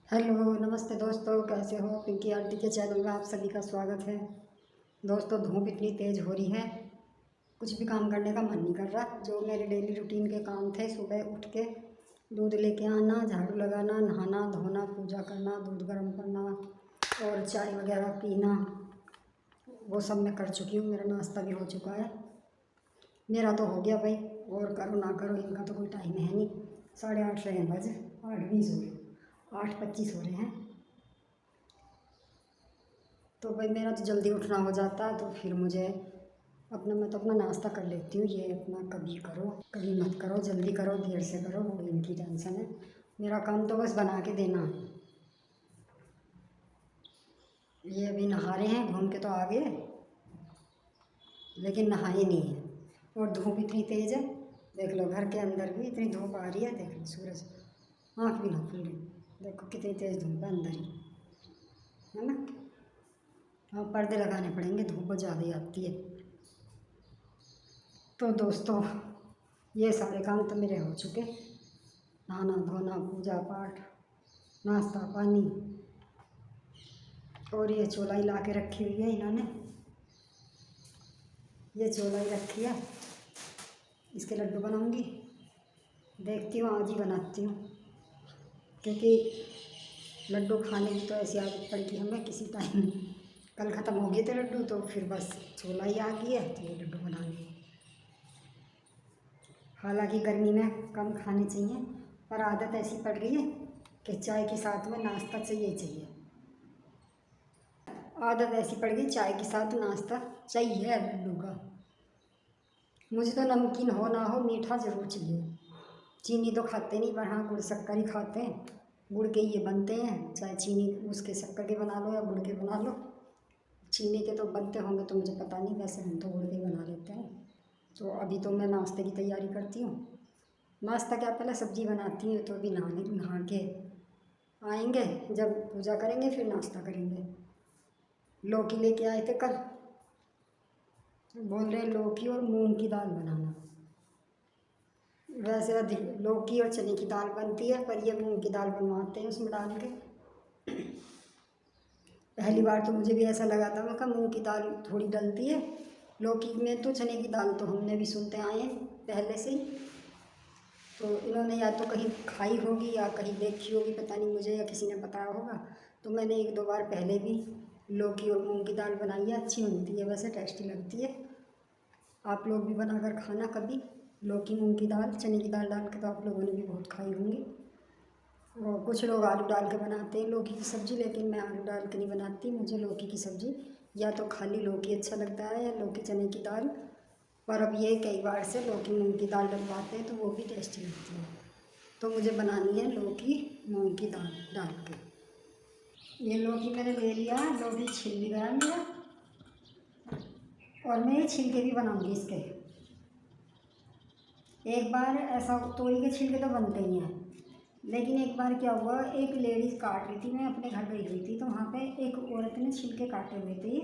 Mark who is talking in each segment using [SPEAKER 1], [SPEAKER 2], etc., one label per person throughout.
[SPEAKER 1] Hello नमस्ते दोस्तों, कैसे हो। पिंकी आंटी के चैनल में आप सभी का स्वागत है। दोस्तों, धूप इतनी तेज़ हो रही है, कुछ भी काम करने का मन नहीं कर रहा। जो मेरे डेली रूटीन के काम थे, सुबह उठ के दूध लेके आना, झाड़ू लगाना, नहाना धोना, पूजा करना, दूध गर्म करना और चाय वगैरह पीना, वो सब मैं कर चुकी हूँ। मेरा नाश्ता भी हो चुका है। मेरा तो हो गया भाई, और करो ना करो इनका तो कोई टाइम है नहीं। 8:30 रहे हैं, बजे 8:20 हो रहे, 8:25 हो रहे हैं। तो भाई मेरा तो जल्दी उठना हो जाता है, तो फिर मुझे मैं तो अपना नाश्ता कर लेती हूँ। ये अपना कभी करो कभी मत करो, जल्दी करो देर से करो, वो इनकी टेंशन है। मेरा काम तो बस बना के देना है। ये अभी नहा रहे हैं, घूम के तो आ गए, लेकिन नहाए नहीं है। और धूप इतनी तेज़ है, देख लो घर के अंदर भी इतनी धूप आ रही है। देख लो सूरज, आँख भी ना खुल रही, देखो कितनी तेज़ धूप है अंदर ही, है ना। हाँ, पर्दे लगाने पड़ेंगे, धूप बहुत ज़्यादा आती है। तो दोस्तों, ये सारे काम तो मेरे हो चुके। नहाना धोना, पूजा पाठ, नाश्ता पानी। और ये चौलाई ला के रखी हुई है इन्होंने, ये चौलाई रखी है, इसके लड्डू बनाऊंगी। देखती हूँ, आज ही बनाती हूँ, क्योंकि लड्डू खाने की तो ऐसी आदत पड़ेगी हमें किसी टाइम। कल ख़त्म हो गए थे लड्डू, तो फिर बस चौलाई आ गई है, तो ये लड्डू बनाऊंगी। हालांकि गर्मी में कम खाने चाहिए, पर आदत ऐसी पड़ गई है कि चाय के साथ में नाश्ता चाहिए चाहिए। आदत ऐसी पड़ गई, चाय के साथ नाश्ता चाहिए लड्डू का। मुझे तो नमकीन हो ना हो, मीठा ज़रूर चाहिए। चीनी तो खाते नहीं, पर हाँ गुड़ शक्कर ही खाते हैं। गुड़ के ये बनते हैं, चाहे चीनी उसके शक्कर के बना लो या गुड़ के बना लो। चीनी के तो बनते होंगे तो मुझे पता नहीं, वैसे हम तो गुड़ के बना लेते हैं। तो अभी तो मैं नाश्ते की तैयारी करती हूँ। नाश्ता क्या, पहले सब्ज़ी बनाती हूँ। तो अभी नहा के आएंगे, जब पूजा करेंगे फिर नाश्ता करेंगे। लौकी लेके आए थे कल, बोल रहे लौकी और मूंग की दाल बनाना। वैसे अधिक लौकी और चने की दाल बनती है, पर ये मूंग की दाल बनवाते हैं उसमें डाल के। पहली बार तो मुझे भी ऐसा लगा था, मैं कहा मूंग की दाल थोड़ी डलती है लौकी में, तो चने की दाल तो हमने भी सुनते आए हैं पहले से ही। तो इन्होंने या तो कहीं खाई होगी या कहीं देखी होगी, पता नहीं मुझे, या किसी ने बताया होगा। तो मैंने 1-2 बार पहले भी लौकी और मूंग की दाल बनाई है, अच्छी बनती है, वैसे टेस्टी लगती है। आप लोग भी बनाकर खाना कभी, लौकी मूंग की दाल चने की दाल डाल के, तो आप लोगों ने भी बहुत खाई होंगी। और कुछ लोग आलू डाल के बनाते हैं लौकी की सब्ज़ी, लेकिन मैं आलू डाल के नहीं बनाती। मुझे लौकी की सब्ज़ी या तो खाली लौकी अच्छा लगता है या लौकी चने की दाल। पर अब ये कई बार से लौकी मूंग की दाल डलवाते हैं, तो वो भी टेस्टी लगती है। तो मुझे बनानी है लौकी मूंग की दाल डाल के। ये लौकी मैंने ले लिया, लौकी छिल भी गया मेरा, और मैं ये छिलके भी बनाऊंगी इसके। एक बार ऐसा, तोरी के छिलके तो बनते ही हैं, लेकिन एक बार क्या हुआ, एक लेडीज़ काट रही थी, मैं अपने घर गई हुई थी, तो वहाँ पे एक औरत ने छिलके काटे हुए थे।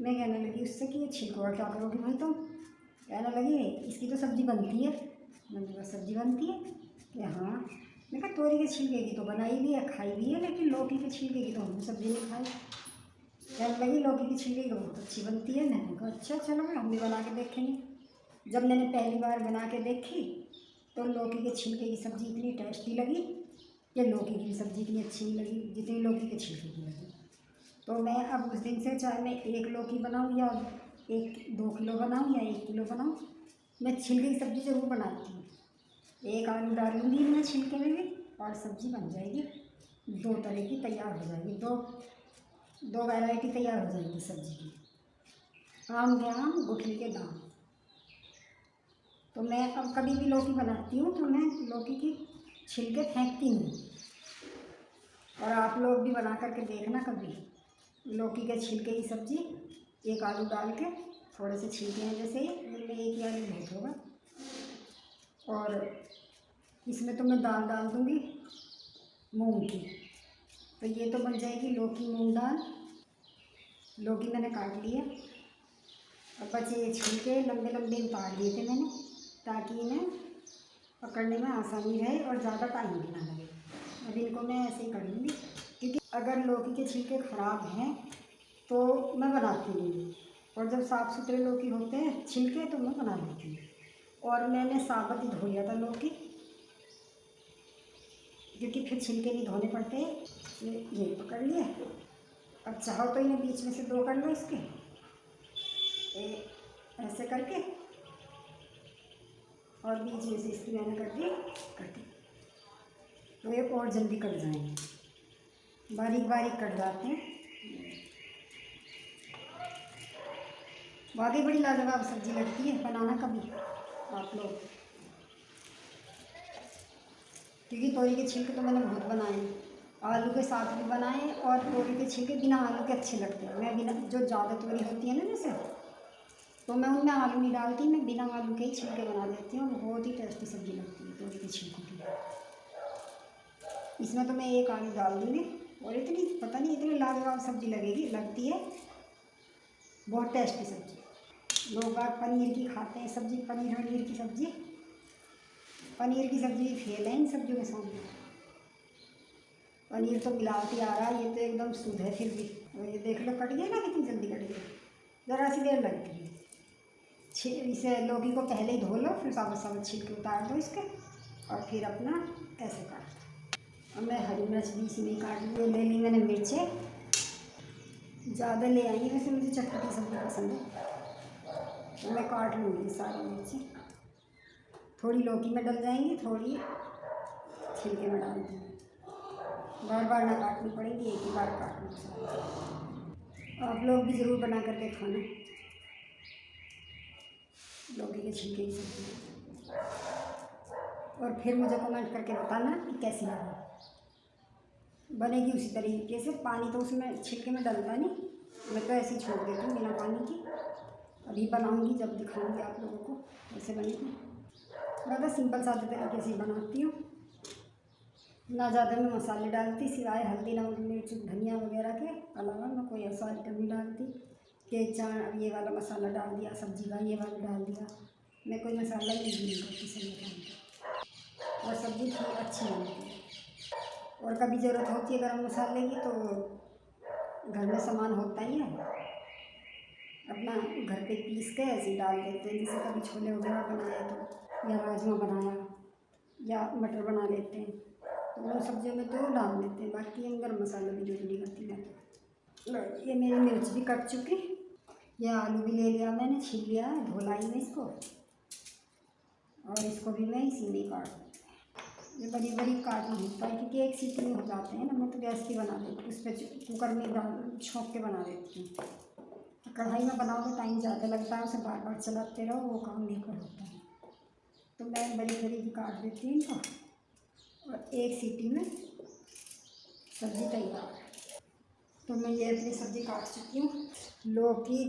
[SPEAKER 1] मैं कहने लगी उससे कि ये छिलकों का क्या करोगी भाई तुम। कहने लगी इसकी तो सब्ज़ी बनती है। मैंने कहा सब्ज़ी बनती है कि हाँ। मैं कहा तोरी के छिलके की तो बनाई भी है, खाई भी है, लेकिन लौकी के छिलके की तो हमने सब्ज़ी नहीं खाई। कहने लगी लौकी की छिलके की तो बहुत अच्छी बनती है। मैंने कहा अच्छा चलो, हम भी बना के देखेंगे। जब मैंने पहली बार बना के देखी, तो लौकी के छिलके की सब्ज़ी इतनी टेस्टी लगी कि लौकी की सब्ज़ी इतनी अच्छी नहीं लगी जितनी लौकी के छिलके की लगी। तो मैं अब उस दिन से, चाहे मैं 1 लौकी बनाऊँ या 1-2 किलो बनाऊँ या 1 किलो बनाऊँ, मैं छिलके की सब्ज़ी ज़रूर बनाती हूँ। 1 आलू डालूँगी मैं छिलके में भी, और सब्ज़ी बन जाएगी। 2 तरह की तैयार हो जाएगी, दो वैरायटी तैयार हो जाएगी सब्ज़ी की। आम के आम, गुठली के दाम। तो मैं अब कभी भी लौकी बनाती हूँ तो मैं लौकी की छिलके फेंकती नहीं। और आप लोग भी बना करके देखना कभी, लौकी के छिलके की सब्ज़ी। 1 आलू डाल के, थोड़े से छिलके हैं जैसे, इनमें 1 ही आलू बहुत होगा। और इसमें तो मैं दाल डाल दूँगी मूंग की, तो ये तो बन जाएगी लौकी मूंग दाल। लौकी मैंने काट लिया, अब बचे ये छिलके लंबे लंबे उतार दिए थे मैंने, ताकि इन्हें पकड़ने में आसानी रहे और ज़्यादा टाइम भी ना लगे। अब इनको मैं ऐसे ही कर लूँगी, क्योंकि अगर लौकी के छिलके ख़राब हैं तो मैं बनाती नहीं हूँ, और जब साफ़ सुथरे लौकी होते हैं छिलके तो मैं बना लेती हूँ। और मैंने साबुत ही धो लिया था लौकी, क्योंकि फिर छिलके नहीं धोने पड़ते। ये पकड़ लिए। अब चाहो तो इन्हें बीच में से दो कर लो इसके, ऐसे करके, और बीच में से इसकी मैंने कर दी, तो ये और जल्दी कट जाएंगे, बारीक बारीक कट जाते हैं। वाकई बड़ी लाजवाब सब्ज़ी लगती है, बनाना कभी आप लोग, क्योंकि तोरी के छिलके तो मैंने बहुत बनाए, आलू के साथ भी बनाए, और तोरी के छिलके बिना आलू के अच्छे लगते हैं। मैं बिना, जो ज़्यादा तोरी होती है ना जैसे, तो मैं उनमें आलू नहीं डालती, मैं बिना आलू के ही छिलके बना देती हूँ, बहुत ही टेस्टी सब्ज़ी लगती है तोरी के छिलकों की। इसमें तो मैं एक आलू डाल दूँगी, और इतनी पता नहीं इतनी लाजवाब सब्ज़ी लगती है, बहुत टेस्टी सब्ज़ी। लोग बाग पनीर की खाते हैं सब्ज़ी, पनीर की सब्ज़ी, पनीर की सब्ज़ी फेल है इन सब्जियों के सामने। पनीर तो मिलावटी आ रहा है, ये तो एकदम शुद्ध है फिर भी। और ये देख लो कट गया ना, कितनी जल्दी कट गया, ज़रा सी देर लगती है। इसे लौकी को पहले ही धो लो, फिर साबुत छिलके उतार दो इसके, और फिर अपना ऐसे काट दो। अब मैं हरी मिर्च भी इसी में काट ली, ले ली मैंने मिर्चें, ज़्यादा ले आई, वैसे मुझे चटपटी सब्ज़ी पसंद है, तो मैं काट लूँगी सारी मिर्चें। थोड़ी लौकी में डल जाएंगी, थोड़ी छिलके में डाल दूँगी, बार बार ना काटनी पड़ेगी, एक ही बार काटनी। आप लोग भी ज़रूर बना करके खाना लौकी के छिलके की सब्ज़ी, और फिर मुझे कमेंट करके बताना कि कैसी लगी। बनेगी उसी तरीके से, पानी तो उसमें छिलके में डलता नहीं, मैं तो ऐसे ही छोड़ देती हूँ बिना पानी की। अभी बनाऊँगी जब दिखाऊँगी आप लोगों को कैसे बनेगी। मैं तो सिंपल सादे तरीके से बनाती हूँ, ना ज़्यादा मैं मसाले डालती, सिवाय हल्दी नमक मिर्च धनिया वगैरह के अलावा मैं कोई ऐसा आइटम नहीं डालती कि अब ये वाला मसाला डाल दिया सब्ज़ी का, ये वाला डाल दिया। मैं कोई मसाला ही यूज़ नहीं करती सब्ज़ी डालती, और सब्ज़ी थोड़ी अच्छी बनती है। और कभी ज़रूरत होती है गरम मसाले की तो घर में सामान होता ही है, अपना घर पे पीस के ऐसे डाल देते हैं। जैसे कभी छोले वगैरह बनाए तो, या राजमा बनाया, या मटर बना लेते हैं, तो उन सब्जियों में तो डाल देते हैं। बाकी हम गरम मसाला भी यूज़ नहीं करती मैं तो। ये मेरी मिर्च भी कट चुकी, ये आलू भी ले लिया मैंने, छील लिया है, धोलाई में इसको, और इसको भी मैं इसी में काट दूँ। ये बड़ी बड़ी काटना होता है, क्योंकि एक सीटी में हो जाते हैं ना। मैं तो गैस की बना देती हूँ, उस पर कुकर में डाल छोंक के बना देती हूँ। कढ़ाई में बनाओ तो टाइम ज़्यादा लगता है, उसे बार बार चलाते रहो, वो काम नहीं कर होता है। तो मैं बड़ी बड़ी की काट देती हूँ इनको, और एक सीटी में सब्ज़ी तैयार है। तो मैं ये अपनी सब्ज़ी काट चुकी हूँ। लौकी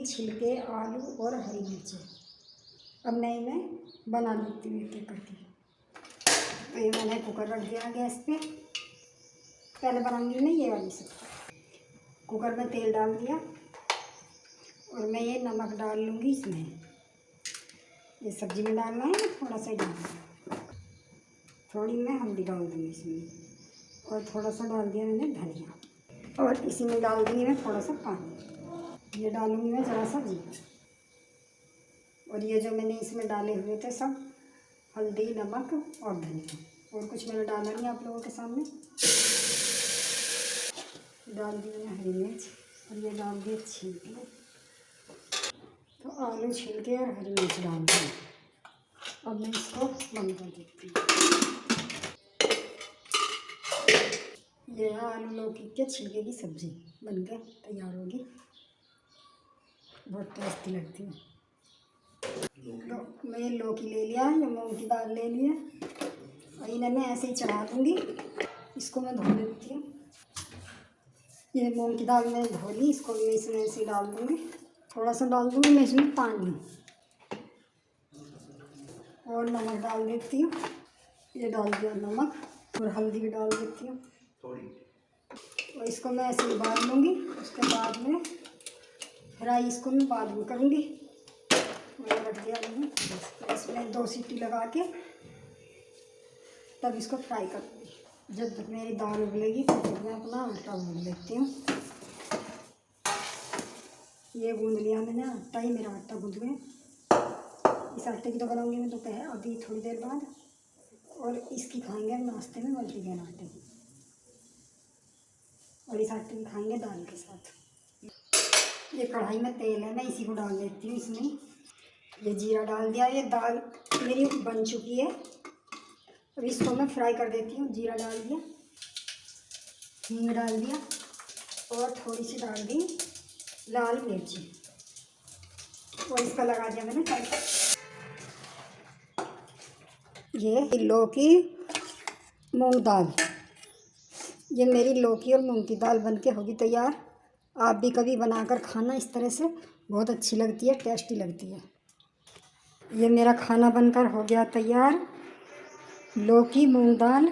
[SPEAKER 1] छिलके आलू और हरी मिर्ची। अब मैं इन्हें बना लेती हूँ एक एक करके। तो ये मैंने कुकर रख दिया गैस पे, पहले बनाऊंगी मैं ये वाली सब्ज़ी। कुकर में तेल डाल दिया, और मैं ये नमक डाल लूँगी इसमें, ये सब्ज़ी में डालना है ना, थोड़ा सा ही डालना, थोड़ी मैं हल्दी डाल दूँगी इसमें, और थोड़ा सा डाल दिया मैंने धनिया, और इसी में डाल दूँगी मैं थोड़ा सा पानी, ये डालूँगी मैं ज़रा सा जीरा, और ये जो मैंने इसमें डाले हुए थे सब हल्दी नमक और धनिया, और कुछ मैंने डाला नहीं आप लोगों के सामने। डाल दी मैंने हरी मिर्च, और ये डाल दिए छिलके, तो आलू छिलके और हरी मिर्च डाल दी। अब मैं इसको बंद कर देती हूँ। ये है आलू लौकी के छिलके की सब्ज़ी बनकर तैयार होगी, बहुत टेस्टी लगती है। तो मैं लौकी ले लिया, ये मूंग की दाल ले लिया, और इन्हें मैं ऐसे ही चढ़ा दूँगी। इसको मैं धो लेती हूँ। ये मूंग की दाल मैंने धो ली, इसको मैं इसमें ऐसे डाल दूँगी, थोड़ा सा डाल दूँगी मैं इसमें पानी, और नमक डाल देती हूँ। ये डाल दिया नमक, और हल्दी भी डाल देती हूँ, और इसको मैं ऐसे उबाल लूँगी। उसके बाद में फ्राई इसको मैं बाद में करूँगी। मैंने रख दिया मैंने, इसमें 2 सीटी लगा के तब इसको फ्राई करूँगी। जब तक मेरी दाल उबलेगी तब तक मैं अपना आटा गूँध लेती हूँ। ये गूँध लिया मैंने आटा, ही मेरा आटा गूँध गया। इस आटे की तो बनाऊँगी मैं दोपहर अभी थोड़ी देर बाद, और इसकी खाएंगे हम नाश्ते में मल्टीग्रेन आटे की, और इस आटे की खाएंगे दाल के साथ। ये कढ़ाई में तेल है, मैं इसी को डाल लेती हूँ इसमें। ये जीरा डाल दिया, ये दाल मेरी बन चुकी है। अब इसको मैं फ्राई कर देती हूँ। जीरा डाल दिया, हींग डाल दिया, और थोड़ी सी डाल दी लाल मिर्ची, और इसका लगा दिया मैंने तड़का। ये लौकी मूंग दाल, ये मेरी लौकी और मूंग की दाल बनके होगी तैयार। आप भी कभी बनाकर खाना, इस तरह से बहुत अच्छी लगती है, टेस्टी लगती है। ये मेरा खाना बनकर हो गया तैयार। लौकी मूंग दाल,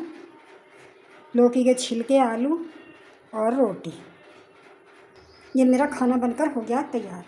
[SPEAKER 1] लौकी के छिलके, आलू और रोटी। ये मेरा खाना बनकर हो गया तैयार।